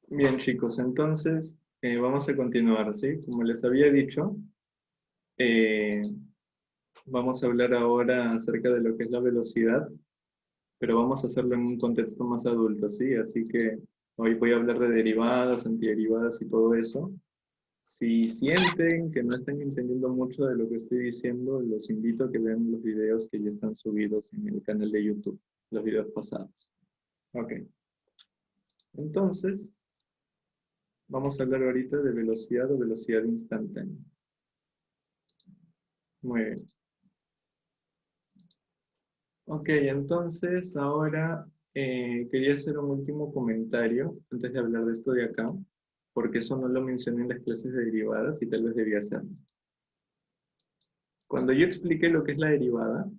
Bien, chicos, entonces vamos a continuar, ¿sí? Como les había dicho, eh, vamos a hablar ahora acerca de lo que es la velocidad, pero vamos a hacerlo en un contexto más adulto, ¿sí? Así que hoy voy a hablar de derivadas, antiderivadas y todo eso. Si sienten que no están entendiendo mucho de lo que estoy diciendo, los invito a que vean los videos que ya están subidos en el canal de YouTube, los videos pasados. Ok, entonces vamos a hablar ahorita de velocidad o velocidad instantánea. Muy bien. Ok, entonces ahora quería hacer un último comentario antes de hablar de esto de acá, porque eso no lo mencioné en las clases de derivadas y tal vez debía hacerlo. Cuando yo expliqué lo que es la derivada,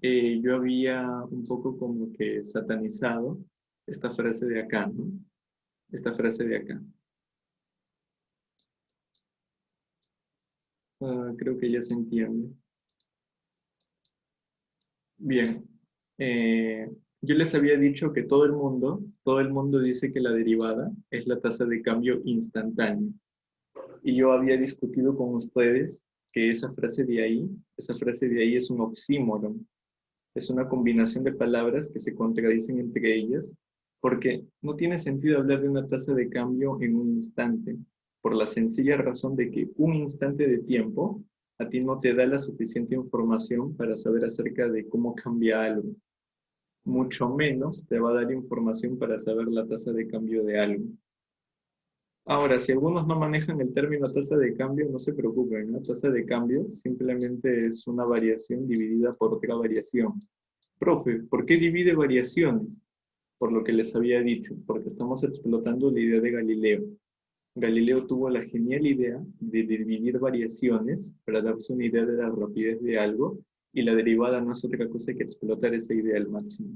yo había un poco como que satanizado esta frase de acá, ¿no? Esta frase de acá. Creo que ya se entiende. Bien, eh, yo les había dicho que todo el mundo dice que la derivada es la tasa de cambio instantánea. Y yo había discutido con ustedes que esa frase de ahí es un oxímoron, es una combinación de palabras que se contradicen entre ellas, porque no tiene sentido hablar de una tasa de cambio en un instante, por la sencilla razón de que un instante de tiempo a ti no te da la suficiente información para saber acerca de cómo cambia algo. Mucho menos te va a dar información para saber la tasa de cambio de algo. Ahora, si algunos no manejan el término tasa de cambio, no se preocupen, ¿no? Tasa de cambio simplemente es una variación dividida por otra variación. Profe, ¿por qué divide variaciones? Por lo que les había dicho, porque estamos explotando la idea de Galileo. Galileo tuvo la genial idea de dividir variaciones para darse una idea de la rapidez de algo, y la derivada no es otra cosa que explotar esa idea al máximo.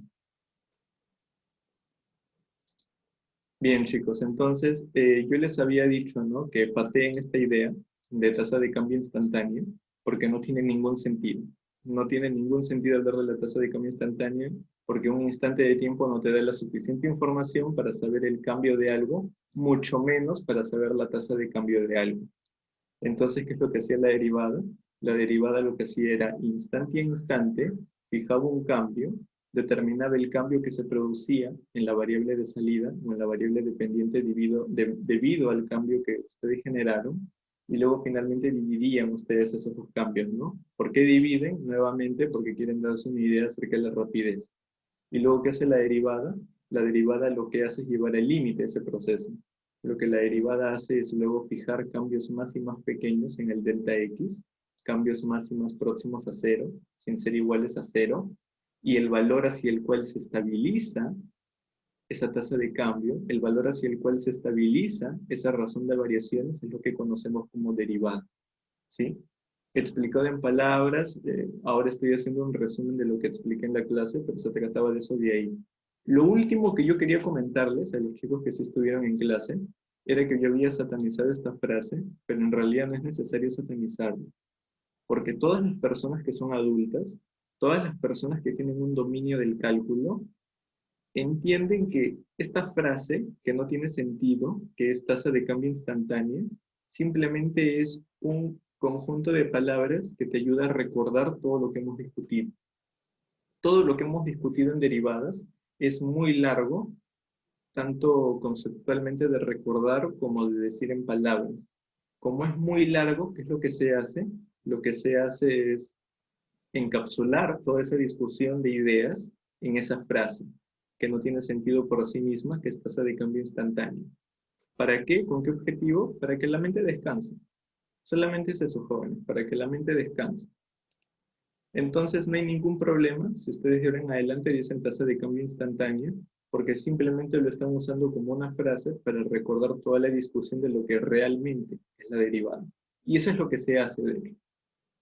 Bien, chicos, entonces yo les había dicho, ¿no? Que pateen esta idea de tasa de cambio instantánea, porque no tiene ningún sentido. No tiene ningún sentido hablar de la tasa de cambio instantánea, porque un instante de tiempo no te da la suficiente información para saber el cambio de algo, mucho menos para saber la tasa de cambio de algo. Entonces, ¿qué es lo que hacía la derivada? La derivada lo que hacía era instante a instante, fijaba un cambio, determinaba el cambio que se producía en la variable de salida o en la variable dependiente debido al cambio que ustedes generaron, y luego finalmente dividían ustedes esos dos cambios, ¿no? ¿Por qué dividen? Nuevamente porque quieren darse una idea acerca de la rapidez. Y luego, ¿qué hace la derivada? La derivada lo que hace es llevar el límite a ese proceso. Lo que la derivada hace es luego fijar cambios más y más pequeños en el delta x, cambios más y más próximos a cero, sin ser iguales a cero, y el valor hacia el cual se estabiliza esa tasa de cambio, el valor hacia el cual se estabiliza esa razón de variaciones, es lo que conocemos como derivada. ¿Sí? Explicado en palabras, ahora estoy haciendo un resumen de lo que expliqué en la clase, pero se trataba de eso de ahí. Lo último que yo quería comentarles a los chicos que sí estuvieron en clase era que yo había satanizado esta frase, pero en realidad no es necesario satanizarla, porque todas las personas que son adultas, todas las personas que tienen un dominio del cálculo, entienden que esta frase, que no tiene sentido, que es tasa de cambio instantánea, simplemente es un conjunto de palabras que te ayuda a recordar todo lo que hemos discutido. Todo lo que hemos discutido en derivadas es muy largo, tanto conceptualmente de recordar como de decir en palabras. Como es muy largo, ¿qué es lo que se hace? Lo que se hace es encapsular toda esa discusión de ideas en esa frase, que no tiene sentido por sí misma, que es tasa de cambio instantáneo. ¿Para qué? ¿Con qué objetivo? Para que la mente descanse. Solamente es eso, jóvenes, para que la mente descanse. Entonces no hay ningún problema si ustedes de ahora en adelante dicen tasa de cambio instantánea, porque simplemente lo están usando como una frase para recordar toda la discusión de lo que realmente es la derivada. Y eso es lo que se hace, de hecho.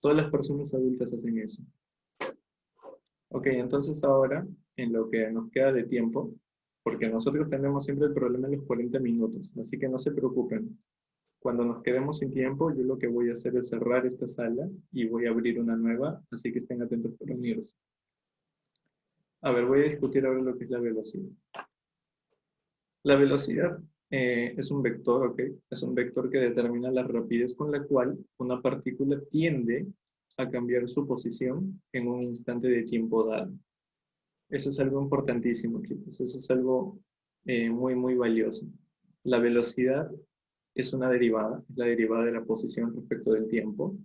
Todas las personas adultas hacen eso. Ok, entonces ahora, en lo que nos queda de tiempo, porque nosotros tenemos siempre el problema en los 40 minutos, así que no se preocupen. Cuando nos quedemos sin tiempo, yo lo que voy a hacer es cerrar esta sala y voy a abrir una nueva, así que estén atentos para unirse. A ver, voy a discutir ahora lo que es la velocidad. La velocidad Es un vector, ¿ok? Es un vector que determina la rapidez con la cual una partícula tiende a cambiar su posición en un instante de tiempo dado. Eso es algo importantísimo, chicos. Eso es algo muy, muy valioso. La velocidad es una derivada, es la derivada de la posición respecto del tiempo,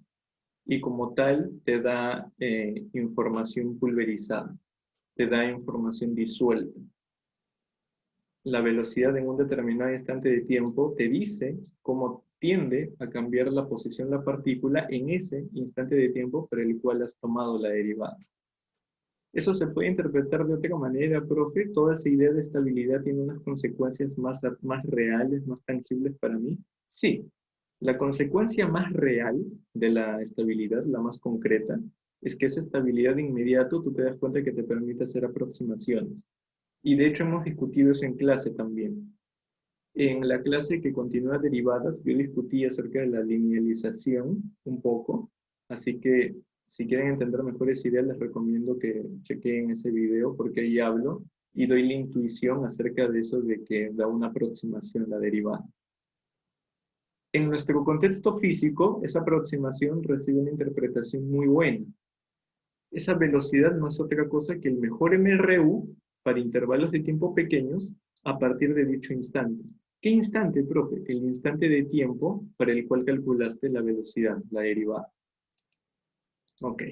y como tal te da información pulverizada, te da información disuelta. La velocidad en un determinado instante de tiempo te dice cómo tiende a cambiar la posición de la partícula en ese instante de tiempo para el cual has tomado la derivada. Eso se puede interpretar de otra manera, profe. Toda esa idea de estabilidad tiene unas consecuencias más reales, más tangibles para mí. Sí, la consecuencia más real de la estabilidad, la más concreta, es que esa estabilidad de inmediato tú te das cuenta que te permite hacer aproximaciones. Y de hecho hemos discutido eso en clase también. En la clase que continúa derivadas, yo discutí acerca de la linealización un poco, así que si quieren entender mejor esa idea, les recomiendo que chequeen ese video porque ahí hablo y doy la intuición acerca de eso de que da una aproximación la derivada. En nuestro contexto físico, esa aproximación recibe una interpretación muy buena. Esa velocidad no es otra cosa que el mejor MRU para intervalos de tiempo pequeños a partir de dicho instante. ¿Qué instante, profe? El instante de tiempo para el cual calculaste la velocidad, la derivada. Ok,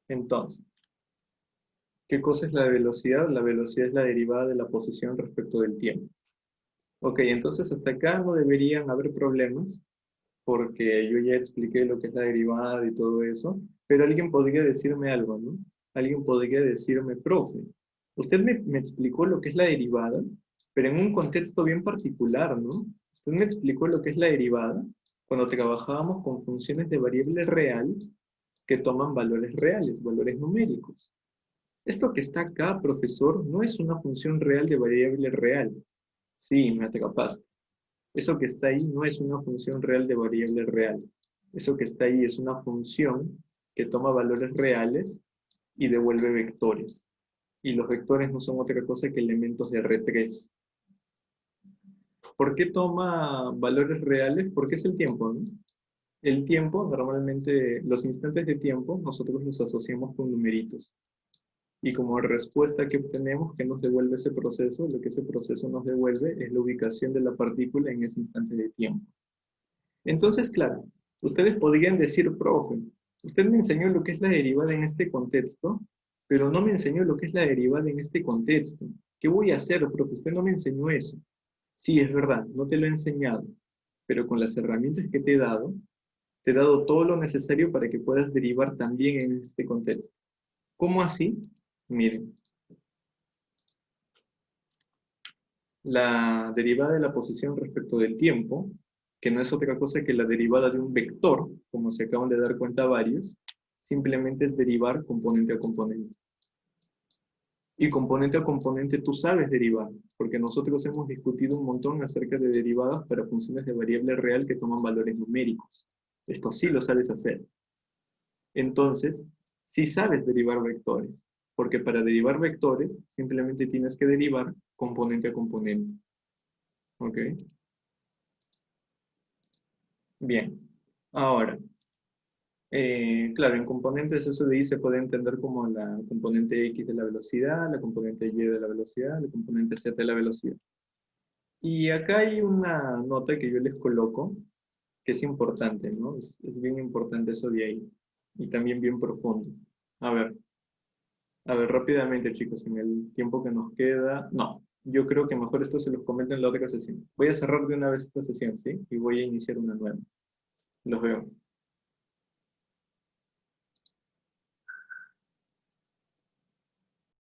entonces, ¿qué cosa es la velocidad? La velocidad es la derivada de la posición respecto del tiempo. Ok, entonces hasta acá no deberían haber problemas, porque yo ya expliqué lo que es la derivada y todo eso, pero alguien podría decirme algo, ¿no? Alguien podría decirme, profe, usted me explicó lo que es la derivada, pero en un contexto bien particular, ¿no? Usted me explicó lo que es la derivada cuando trabajábamos con funciones de variable real que toman valores reales, valores numéricos. Esto que está acá, profesor, no es una función real de variable real. Sí, me atrapaste. Eso que está ahí no es una función real de variable real. Eso que está ahí es una función que toma valores reales y devuelve vectores. Y los vectores no son otra cosa que elementos de R3. ¿Por qué toma valores reales? Porque es el tiempo, ¿no? El tiempo, normalmente, los instantes de tiempo, nosotros los asociamos con numeritos. Y como respuesta que obtenemos, ¿qué nos devuelve ese proceso? Lo que ese proceso nos devuelve es la ubicación de la partícula en ese instante de tiempo. Entonces, claro, ustedes podrían decir, profe, usted me enseñó lo que es la derivada en este contexto, pero no me enseñó lo que es la derivada en este contexto. ¿Qué voy a hacer, profe? Usted no me enseñó eso. Sí, es verdad, no te lo he enseñado, pero con las herramientas que te he dado todo lo necesario para que puedas derivar también en este contexto. ¿Cómo así? Miren, la derivada de la posición respecto del tiempo, que no es otra cosa que la derivada de un vector, como se acaban de dar cuenta varios, simplemente es derivar componente a componente. Y componente a componente tú sabes derivar, porque nosotros hemos discutido un montón acerca de derivadas para funciones de variable real que toman valores numéricos. Esto sí lo sabes hacer. Entonces, sí sabes derivar vectores, porque para derivar vectores simplemente tienes que derivar componente a componente. ¿Ok? Bien. Ahora, claro, en componentes eso de ahí se puede entender como la componente X de la velocidad, la componente Y de la velocidad, la componente Z de la velocidad. Y acá hay una nota que yo les coloco que es importante, ¿no? Es bien importante eso de ahí. Y también bien profundo. A ver, a ver, rápidamente, chicos, en el tiempo que nos queda. No, yo creo que mejor esto se los comento en la otra sesión. Voy a cerrar de una vez esta sesión, ¿sí? Y voy a iniciar una nueva. Los veo.